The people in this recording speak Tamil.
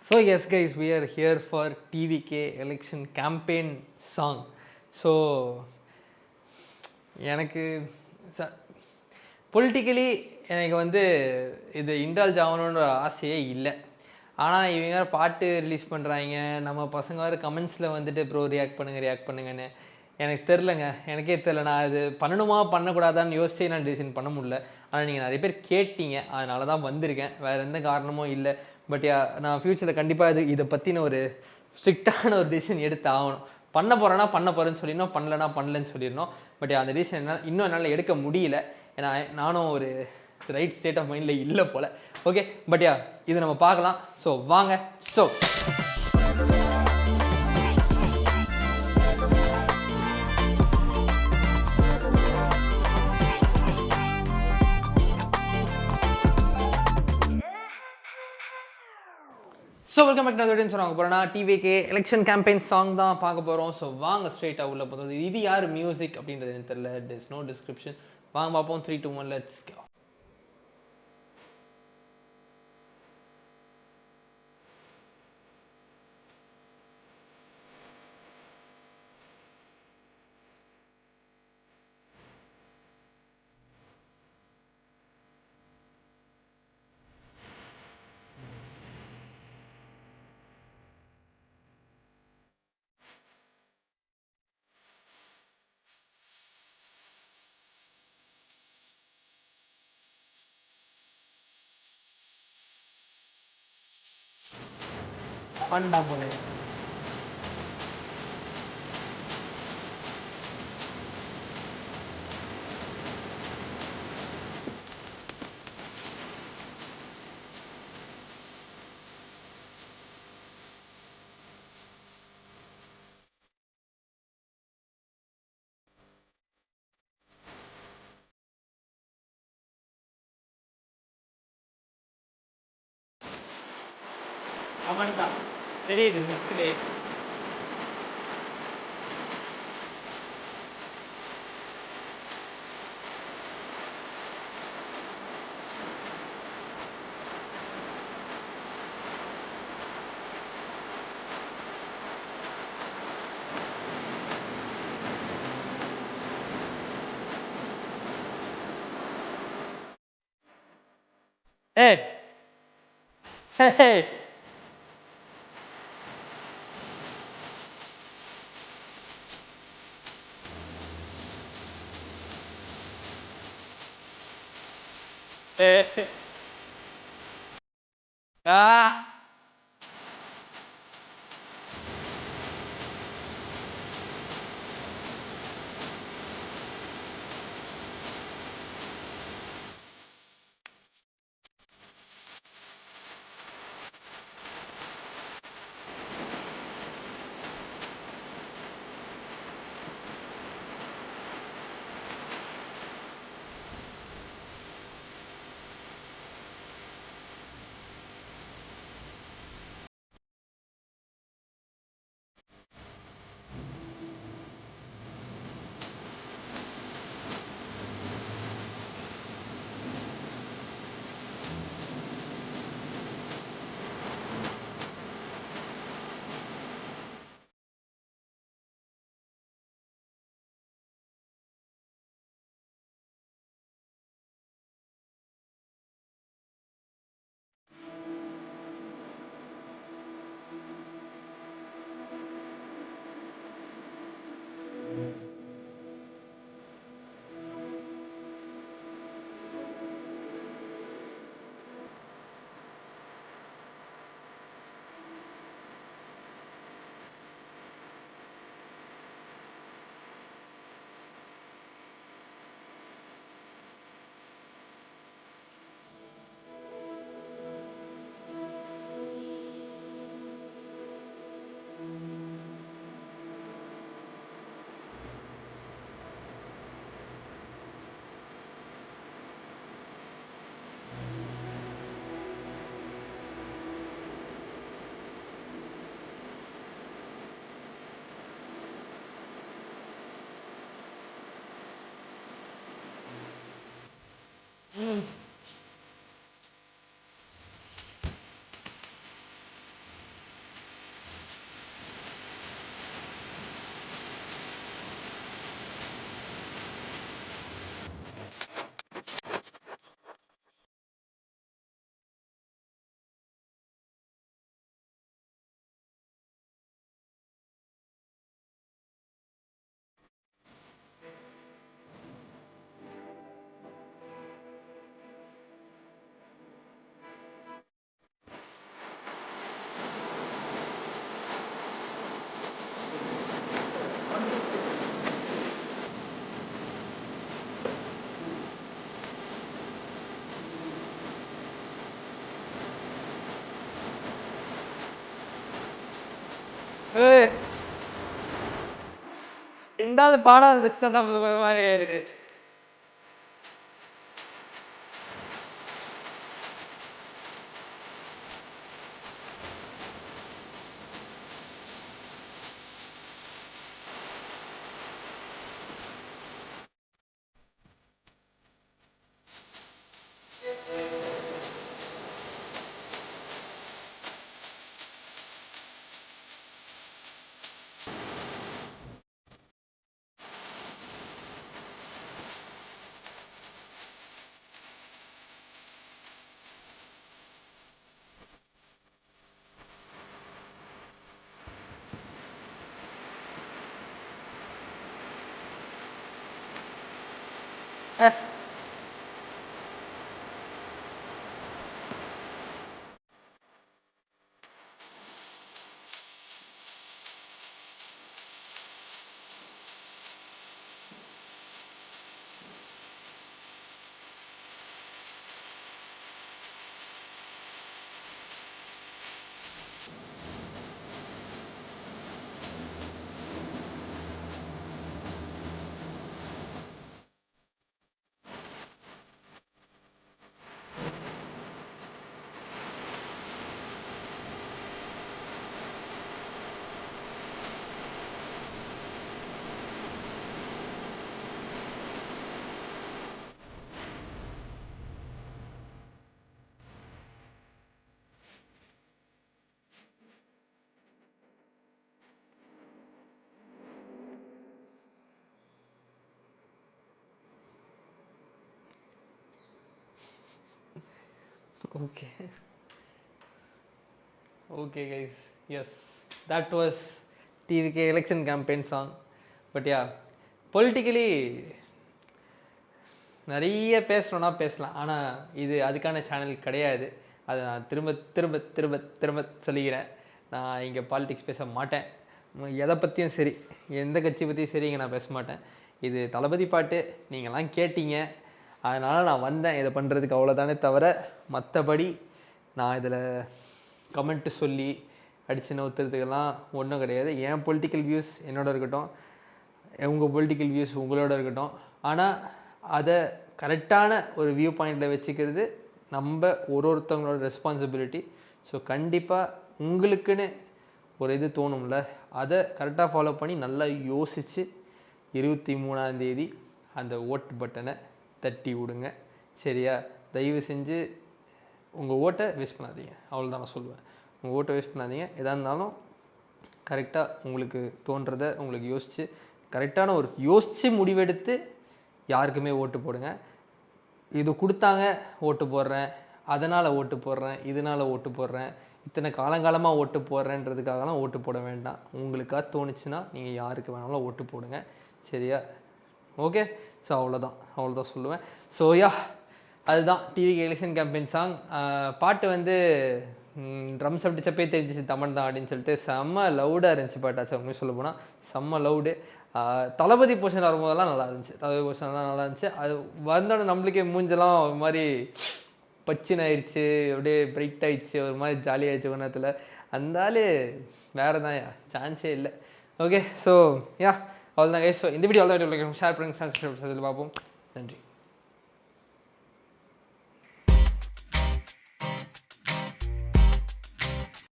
So yes guys, we are here for TVK election campaign song. So எனக்கு பொலிட்டிக்கலி எனக்கு வந்து இது இன்டால்ஜ் ஆகணுன்ற ஆசையே இல்லை. ஆனால் இவங்க பாட்டு ரிலீஸ் பண்ணுறாங்க, நம்ம பசங்க வேறு கமெண்ட்ஸில் வந்துட்டு ப்ரோ ரியாக்ட் பண்ணுங்கன்னு எனக்கு தெரிலங்க. எனக்கே தெரில, நான் இது பண்ணணுமா பண்ணக்கூடாதான்னு யோசிச்சு நான் டிசிஷன் பண்ண முடியல. ஆனால் நீங்கள் நிறைய பேர் கேட்டீங்க, அதனால தான் வந்திருக்கேன், வேறு எந்த காரணமும் இல்லை. பட் நான் ஃப்யூச்சரில் கண்டிப்பாக இதை பற்றின ஒரு ஸ்ட்ரிக்டான ஒரு டிசிஷன் எடுத்து ஆகணும். பண்ண போகிறேன்னு சொல்லிடணும், பண்ணலன்னு சொல்லிடணும். பட் அந்த டிசிஷன் இன்னும் என்னால் எடுக்க முடியல. ஏன்னா நானும் ஒரு ரைட் ஸ்டேட் ஆஃப் மைண்டில் இல்லை போல். ஓகே, பட் இது நம்ம பார்க்கலாம். ஸோ வாங்க. ஸோ வெல்கம் பேக் டு அதோடன்னு சொன்னாங்க போகிறோன்னா டிவிகே எலெக்ஷன் கேம்பெயின் சாங் தான் பார்க்க போகிறோம். ஸோ வாங்க ஸ்ட்ரெயிட்டாக உள்ள போகிறது. இது யார் மியூசிக் அப்படின்றது எனக்கு தெரியல, இட் இஸ் நோ டிஸ்கிரிப்ஷன். வாங்க பார்ப்போம். 3, 2, 1 லெட்ஸ் கோ. பண்ணா போலே அவன் தான் தெரியுது நெக்ஸ்ட்லே. ஏய் ஏய் ஆ ரெண்டாவது பாடம் இருக்கு. Okay guys, yes, that was TVK election campaign song. But yeah, politically நிறைய பேசணும்னா பேசலாம், ஆனால் இது அதுக்கான சேனல் கிடையாது. அதை நான் திரும்ப திரும்ப திரும்ப திரும்ப சொல்லிக்கிறேன். நான் இங்கே பாலிடிக்ஸ் பேச மாட்டேன். எதை பற்றியும் சரி, எந்த கட்சி பற்றியும் சரி இங்கே நான் பேச மாட்டேன். இது தளபதி பாட்டு, நீங்கள்லாம் கேட்டீங்க, அதனால் நான் வந்தேன் இதை பண்ணுறதுக்கு, அவ்வளோதானே தவிர மற்றபடி நான் இதில் கமெண்ட்டு சொல்லி அடித்து நவுத்துறதுக்கெல்லாம் ஒன்றும் கிடையாது. என் பொலிட்டிக்கல் வியூஸ் என்னோட இருக்கட்டும், உங்கள் பொலிட்டிக்கல் வியூஸ் உங்களோட இருக்கட்டும். ஆனால் அதை கரெக்டான ஒரு வியூ பாயிண்டில் வச்சுக்கிறது நம்ம ஒருத்தவங்களோட ரெஸ்பான்சிபிலிட்டி. ஸோ கண்டிப்பாக உங்களுக்குன்னு ஒரு இது தோணும்ல, அதை கரெக்டாக ஃபாலோ பண்ணி நல்லா யோசித்து 23ஆம் தேதி அந்த ஓட்டு பட்டனை தட்டி விடுங்க. சரியா? தயவு செஞ்சு உங்கள் ஓட்டை வேஸ்ட் பண்ணாதீங்க, அவ்வளோதான் நான் சொல்லுவேன். உங்கள் ஓட்டை வேஸ்ட் பண்ணாதீங்க. எதாக இருந்தாலும் கரெக்டாக உங்களுக்கு தோன்றதை உங்களுக்கு யோசித்து கரெக்டான ஒரு யோசித்து முடிவெடுத்து யாருக்குமே ஓட்டு போடுங்க. இது கொடுத்தாங்க ஓட்டு போடுறேன், அதனால் ஓட்டு போடுறேன், இதனால் ஓட்டு போடுறேன், இத்தனை காலங்காலமாக ஓட்டு போடுறேன்றதுக்காகலாம் ஓட்டு போட வேண்டாம். உங்களுக்காக தோணுச்சுன்னா நீங்கள் யாருக்கு வேணாலும் ஓட்டு போடுங்க. சரியா? ஓகே. ஸோ அவ்வளோதான் சொல்லுவேன். ஸோ யா, அதுதான் டிவிக்கு எலெக்ஷன் கேம்பெயின் சாங். பாட்டு வந்து ட்ரம்ஸ் அடிச்சப்பே தெரிஞ்சிச்சு தமிழ் தான் அப்படின்னு சொல்லிட்டு செம்ம லவுடாக இருந்துச்சு பாட்டாச்சு. அவங்க சொல்ல போனால் செம்ம லவுடு. தளபதி போர்ஷன் வரும்போதெல்லாம் நல்லா இருந்துச்சு, தளபதி போர்ஷன்லாம் நல்லா இருந்துச்சு. அது வந்தோடனே நம்மளுக்கே மூஞ்செல்லாம் ஒரு மாதிரி பச்சின் ஆயிடுச்சு, அப்படியே பிரைட் ஆயிடுச்சு, ஒரு மாதிரி ஜாலியாகிடுச்சு ஒரு நேரத்தில். அந்த ஆள் வேறு தான், சான்ஸே இல்லை. ஓகே. ஸோ யா, அவ்வளோதான் கைஸ். ஸோ இந்த வீடியோ அவ்வளோதான். ஷேர் பண்ணுங்கள், சப்ஸ்கிரைப் பார்ப்போம். நன்றி.